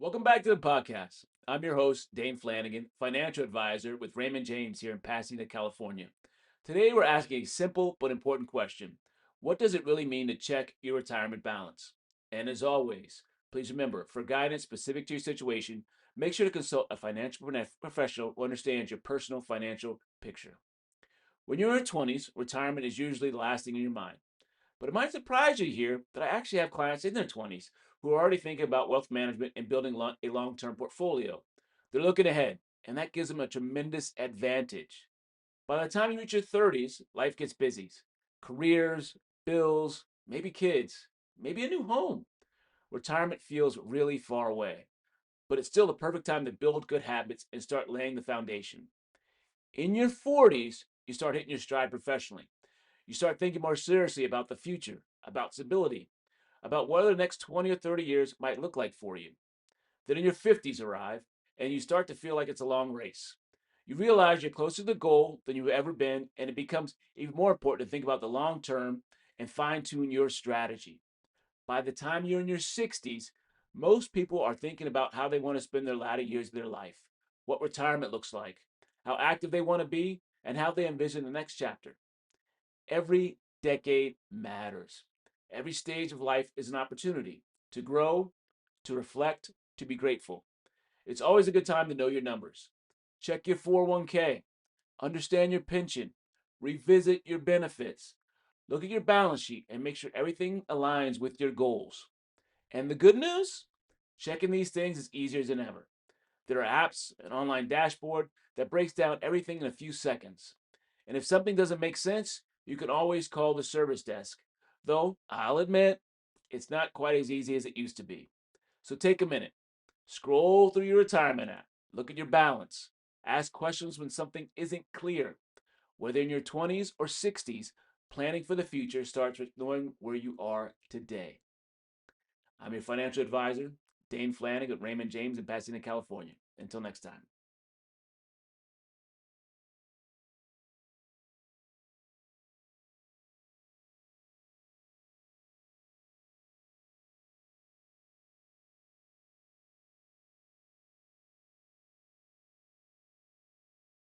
Welcome back to the podcast. I'm your host, Dane Flanigan, financial advisor with Raymond James here in Pasadena, California. Today, we're asking a simple but important question. What does it really mean to check your retirement balance? And as always, please remember, for guidance specific to your situation, make sure to consult a financial professional who understands your personal financial picture. When you're in your 20s, retirement is usually the last thing in your mind. But it might surprise you to hear that I actually have clients in their 20s who are already thinking about wealth management and building a long term portfolio. They're looking ahead, and that gives them a tremendous advantage. By the time you reach your 30s, life gets busy. Careers, bills, maybe kids, maybe a new home. Retirement feels really far away, but it's still the perfect time to build good habits and start laying the foundation. In your 40s, you start hitting your stride professionally. You start thinking more seriously about the future, about stability, about what the next 20 or 30 years might look like for you. Then in your 50s arrive, and you start to feel like it's a long race. You realize you're closer to the goal than you've ever been, and it becomes even more important to think about the long term and fine tune your strategy. By the time you're in your 60s, most people are thinking about how they want to spend their latter years of their life, what retirement looks like, how active they want to be, and how they envision the next chapter. Every decade matters. Every stage of life is an opportunity to grow, to reflect, to be grateful. It's always a good time to know your numbers. Check your 401k, understand your pension, revisit your benefits, look at your balance sheet, and make sure everything aligns with your goals. And the good news? Checking these things is easier than ever. There are apps, an online dashboard that breaks down everything in a few seconds. And if something doesn't make sense, you can always call the service desk. Though, I'll admit, it's not quite as easy as it used to be. So take a minute, scroll through your retirement app, look at your balance, ask questions when something isn't clear. Whether in your 20s or 60s, planning for the future starts with knowing where you are today. I'm your financial advisor, Dane Flanigan with Raymond James in Pasadena, California. Until next time.